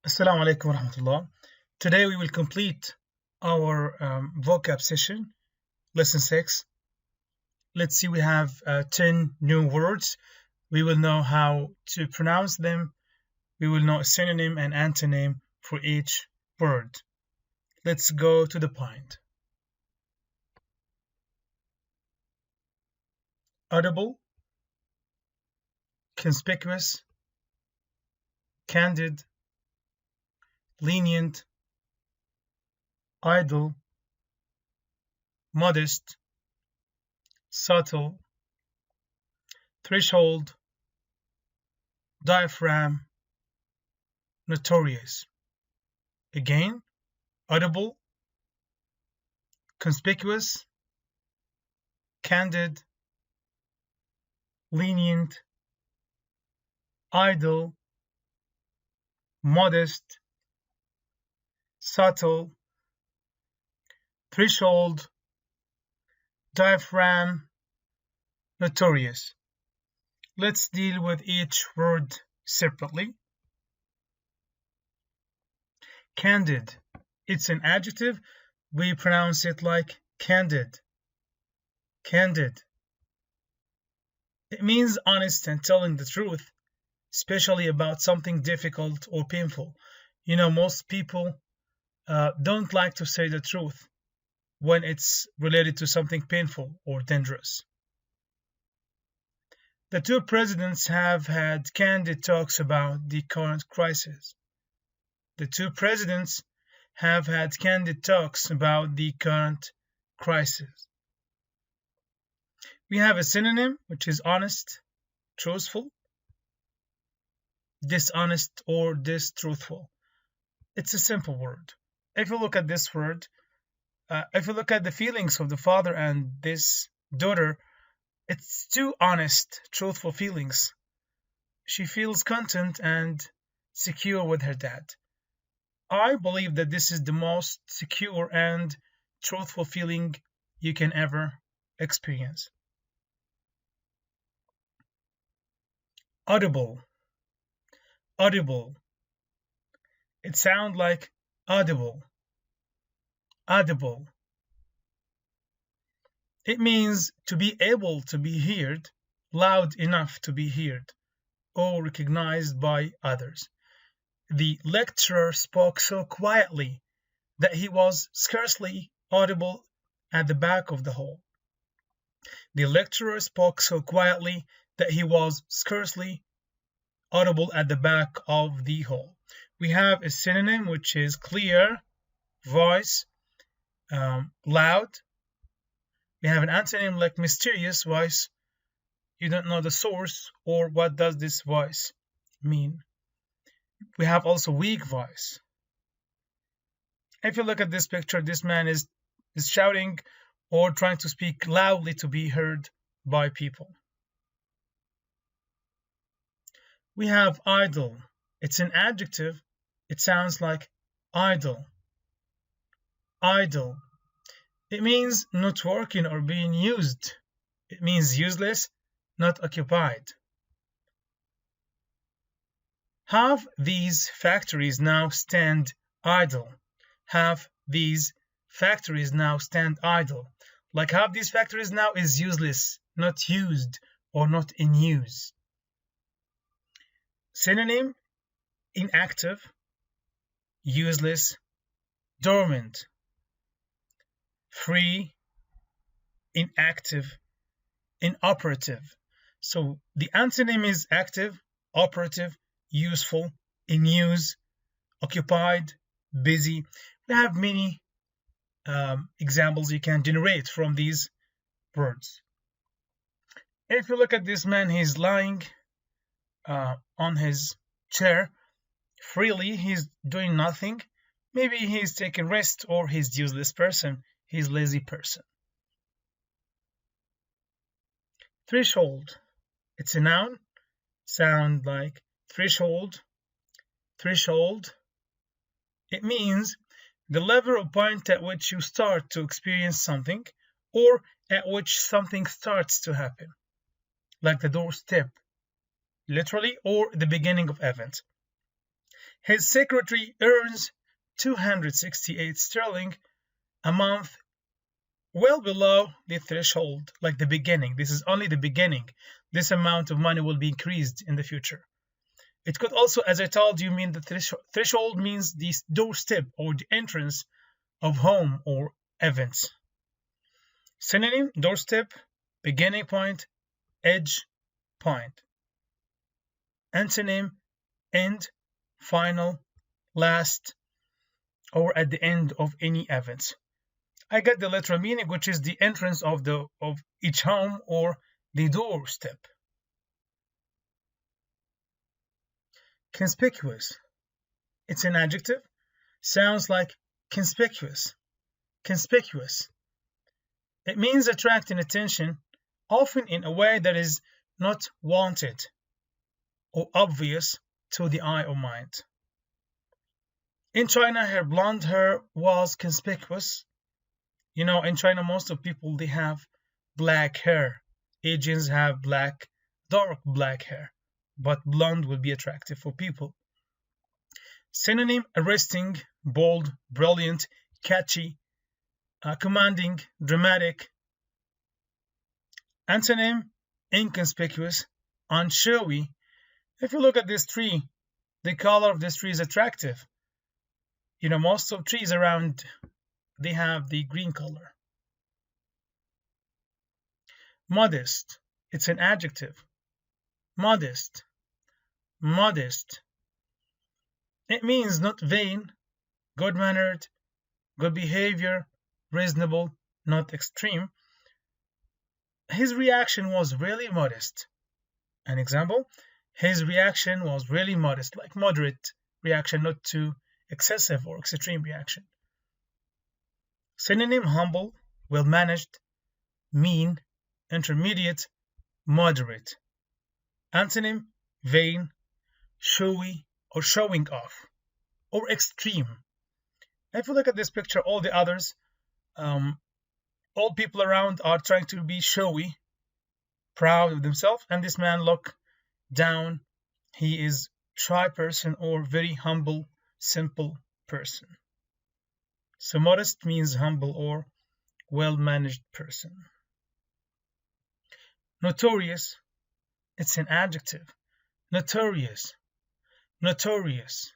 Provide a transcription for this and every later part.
Assalamu alaikum wa rahmatullah. Today we will complete our vocab session, lesson 6. Let's see, we have 10 new words. We will know how to pronounce them. We will know a synonym and antonym for each word. Let's go to the point. Audible, conspicuous, candid, lenient, idle, modest, subtle, threshold, diaphragm, notorious. Again, audible, conspicuous, candid, lenient, idle, modest, subtle, threshold, diaphragm, notorious. Let's deal with each word separately. Candid. It's an adjective. We pronounce it like candid. Candid. It means honest and telling the truth, especially about something difficult or painful. You know, most people don't like to say the truth when it's related to something painful or dangerous. The two presidents have had candid talks about the current crisis. The two presidents have had candid talks about the current crisis. We have a synonym, which is honest, truthful, dishonest, or distruthful. It's a simple word. If you look at this word, if you look at the feelings of the father and this daughter, it's two honest, truthful feelings. She feels content and secure with her dad. I believe that this is the most secure and truthful feeling you can ever experience. Audible. Audible. It sounds like audible. Audible. It means to be able to be heard, loud enough to be heard, or recognized by others. The lecturer spoke so quietly that he was scarcely audible at the back of the hall. The lecturer spoke so quietly that he was scarcely audible at the back of the hall. We have a synonym, which is clear, voice, loud. We have an antonym like mysterious voice. You don't know the source or what does this voice mean. We have also weak voice. If you look at this picture, this man is shouting or trying to speak loudly to be heard by people. We have idle. It's an adjective. It sounds like idle. Idle. It means not working or being used. It means useless, not occupied. Have these factories now stand idle? Have these factories now stand idle? Like have these factories now is useless, not used, or not in use. Synonym, inactive, useless, dormant, free, inactive, inoperative. So the antonym is active, operative, useful, in use, occupied, busy. We have many examples you can generate from these words. If you look at this man, he's lying on his chair freely. He's doing nothing. Maybe he's taking rest, or he's useless person. He's lazy person. Threshold. It's a noun. Sound like threshold. Threshold. It means the level or point at which you start to experience something, or at which something starts to happen, like the doorstep, literally, or the beginning of event. His secretary earns 268 sterling a month, well below the threshold, like the beginning. This is only the beginning. This amount of money will be increased in the future. It could also, as I told you, mean the threshold means the doorstep or the entrance of home or events. Synonym: doorstep, beginning point, edge, point. Antonym: end, final, last, or at the end of any event. I got the literal meaning, which is the entrance of each home or the doorstep. Conspicuous. It's an adjective. Sounds like conspicuous. Conspicuous. It means attracting attention, often in a way that is not wanted or obvious to the eye or mind. In China, her blonde hair was conspicuous. You know, in China, most of people, they have black hair. Asians have dark black hair, but blonde will be attractive for people. Synonym: arresting, bold, brilliant, catchy, commanding, dramatic. Antonym: inconspicuous, unshowy. If you look at this tree, the color of this tree is attractive. You know, most of trees around, they have the green color. Modest. It's an adjective. Modest. Modest. It means not vain, good-mannered, good behavior, reasonable, not extreme. His reaction was really modest. An example: his reaction was really modest, like moderate reaction, not too excessive or extreme reaction. Synonym: humble, well-managed, mean, intermediate, moderate. Antonym: vain, showy, or showing off, or extreme. If you look at this picture, all the others, all people around are trying to be showy, proud of themselves, and this man look down. He is shy person or very humble, simple person. So modest means humble or well-managed person. Notorious. It's an adjective. Notorious. Notorious.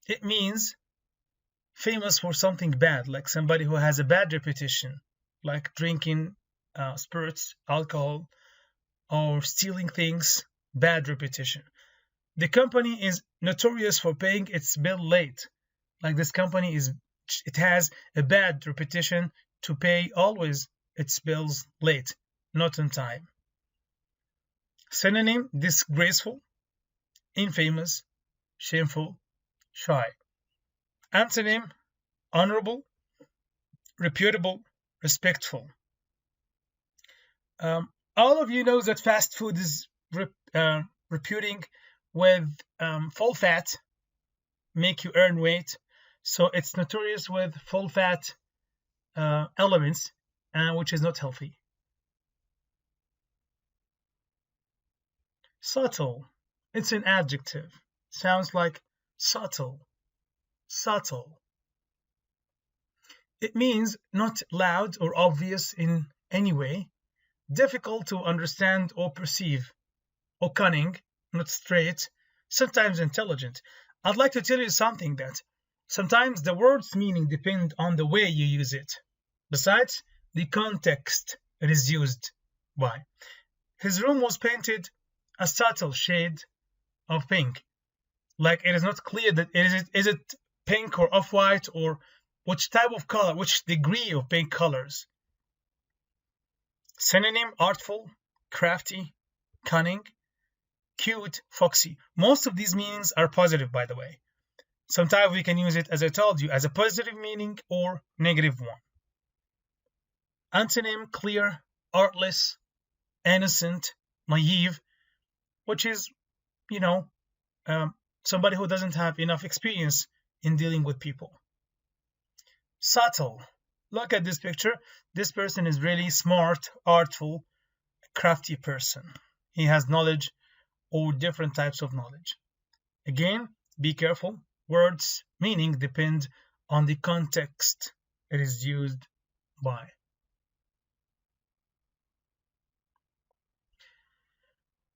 It means famous for something bad, like somebody who has a bad reputation, like drinking spirits, alcohol, or stealing things. Bad reputation. The company is notorious for paying its bill late. Like this company it has a bad reputation to pay always its bills late, not on time. Synonym: disgraceful, infamous, shameful, shy. Antonym: honorable, reputable, respectful. All of you know that fast food is reputing with full fat, make you earn weight. So it's notorious with full fat elements, which is not healthy. Subtle. It's an adjective. Sounds like subtle. Subtle. It means not loud or obvious in any way, difficult to understand or perceive, or cunning, not straight, sometimes intelligent. I'd like to tell you something, that sometimes the word's meaning depend on the way you use it, besides the context it is used by. His room was painted a subtle shade of pink. Like it is not clear that is it pink or off-white, or which type of color, which degree of pink colors. Synonym: artful, crafty, cunning, cute, foxy. Most of these meanings are positive, by the way. Sometimes we can use it, as I told you, as a positive meaning or negative one. Antonym: clear, artless, innocent, naive, which is, somebody who doesn't have enough experience in dealing with people. Subtle. Look at this picture. This person is really smart, artful, crafty person. He has knowledge or different types of knowledge. Again, be careful. Words' meaning depend on the context it is used by.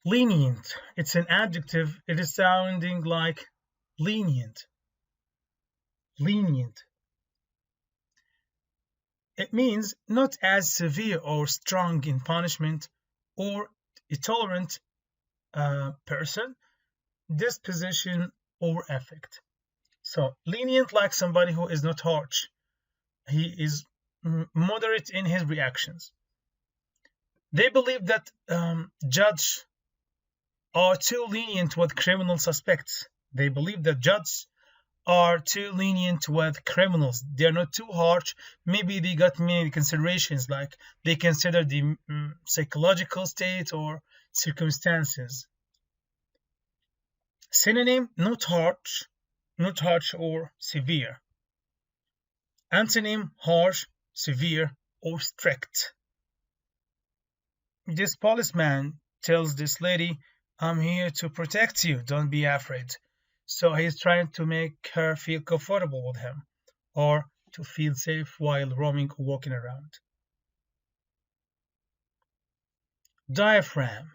Lenient. It's an adjective. It is sounding like lenient. Lenient. It means not as severe or strong in punishment or a tolerant person, disposition, or affect. So lenient, like somebody who is not harsh. He is moderate in his reactions. They believe that judges are too lenient with criminal suspects. They believe that judges are too lenient with criminals. They're not too harsh. Maybe they got many considerations, like they consider the psychological state or circumstances. Synonym, not harsh or severe. Antonym, harsh, severe, or strict. This policeman tells this lady, I'm here to protect you, don't be afraid. So he's trying to make her feel comfortable with him, or to feel safe while roaming or walking around. Diaphragm.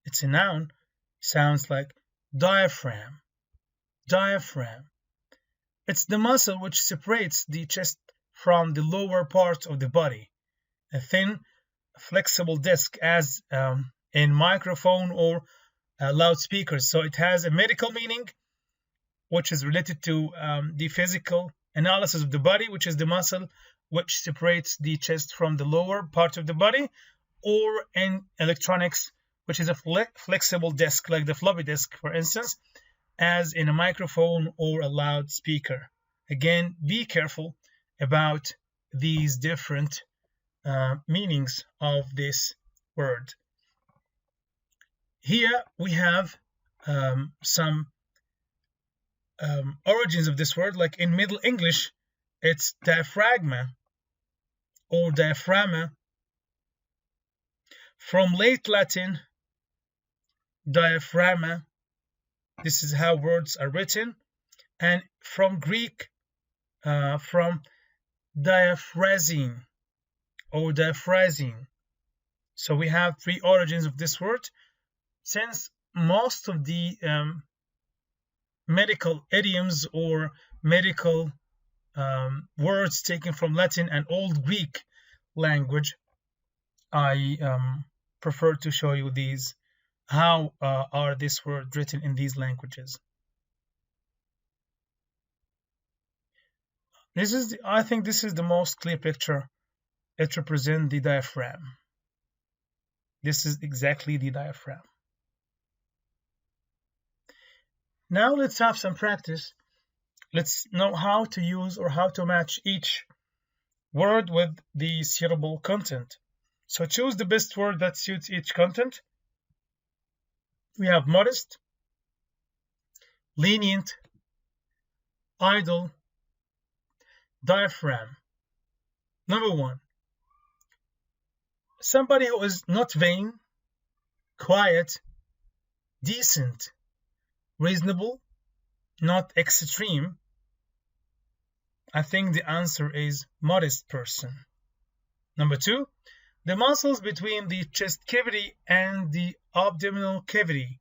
It's a noun, sounds like diaphragm. Diaphragm. It's the muscle which separates the chest from the lower part of the body. A thin, flexible disc, as in microphone or loudspeakers. So it has a medical meaning, which is related to the physical analysis of the body, which is the muscle which separates the chest from the lower part of the body, or in electronics, which is a flexible disc, like the floppy disk, for instance, as in a microphone or a loudspeaker. Again, be careful about these different meanings of this word. Here we have some origins of this word, like in Middle English, it's diaphragma or diaphragma. From late Latin, diaphragma, this is how words are written, and from Greek, from diaphragm or diaphragm. So we have three origins of this word. Since most of the medical idioms or medical words taken from Latin and Old Greek language, I prefer to show you these, how are this word written in these languages. I think this is the most clear picture. It represents the diaphragm. This is exactly the diaphragm. Now let's have some practice. Let's know how to use or how to match each word with the suitable content. So choose the best word that suits each content. We have modest, lenient, idle, diaphragm. Number one, somebody who is not vain, quiet, decent, reasonable, not extreme. I think the answer is modest person. Number two, the muscles between the chest cavity and the abdominal cavity.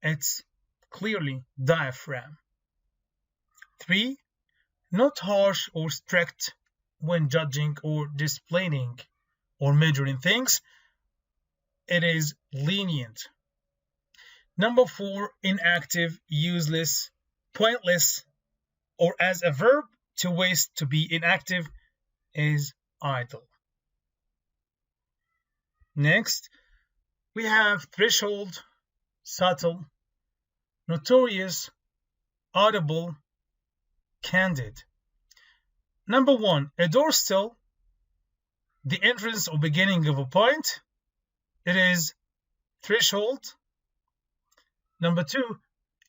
It's clearly diaphragm. Three, not harsh or strict when judging or displaying or measuring things. It is lenient. Number four, inactive, useless, pointless, or as a verb, to waste, to be inactive, is idle. Next, we have threshold, subtle, notorious, audible, candid. Number one, a door still, the entrance or beginning of a point. It is threshold. Number two,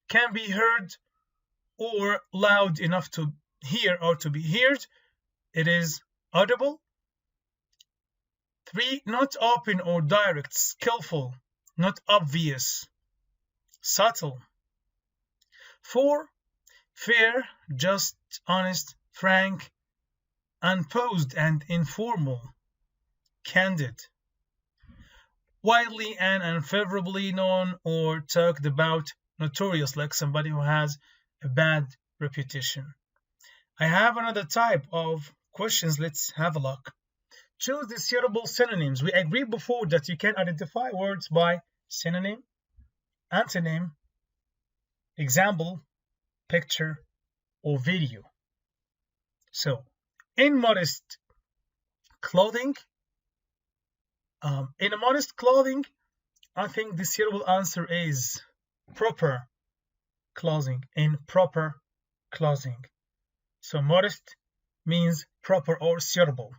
can be heard or loud enough to hear or to be heard. It is audible. Three, not open or direct, skillful, not obvious. subtle. 4. Fair, just, honest, frank, unposed and informal, candid. Widely and unfavorably known or talked about, notorious, like somebody who has a bad reputation. I have another type of questions. Let's have a look. Choose the suitable synonyms. We agreed before that you can identify words by synonym, antonym, example, picture, or video. So, immodest clothing. In immodest clothing, I think the suitable answer is proper clothing. In proper clothing. So modest means proper or suitable.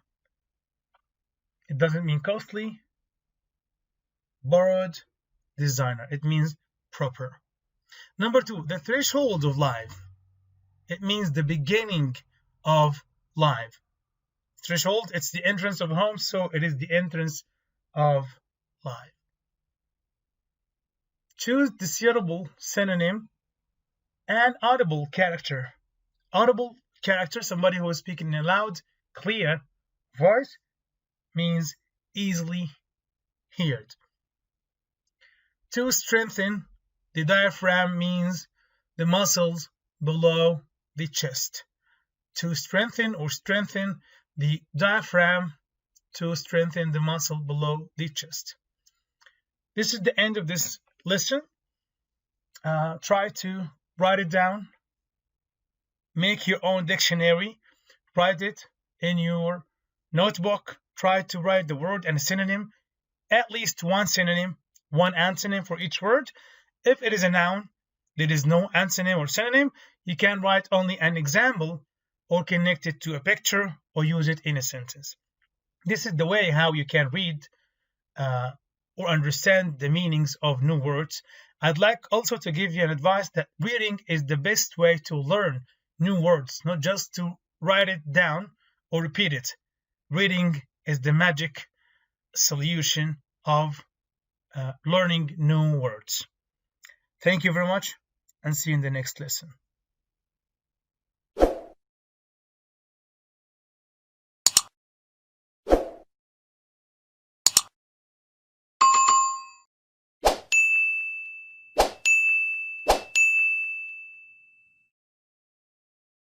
It doesn't mean costly, borrowed, designer. It means proper. Number 2, the threshold of life. It means the beginning of life. Threshold, it's the entrance of home, so it is the entrance of life. Choose the suitable synonym and audible character. Audible character, somebody who is speaking in a loud, clear voice, means easily heard. To strengthen the diaphragm means the muscles below the chest. To strengthen or strengthen the diaphragm, to strengthen the muscle below the chest. This is the end of this lesson. Try to write it down. Make your own dictionary. Write it in your notebook. Try to write the word and a synonym, at least one synonym, one antonym for each word. If it is a noun, there is no antonym or synonym, you can write only an example or connect it to a picture or use it in a sentence. This is the way how you can read or understand the meanings of new words. I'd like also to give you an advice that reading is the best way to learn new words, not just to write it down or repeat it. Reading is the magic solution of learning new words. Thank you very much and see you in the next lesson.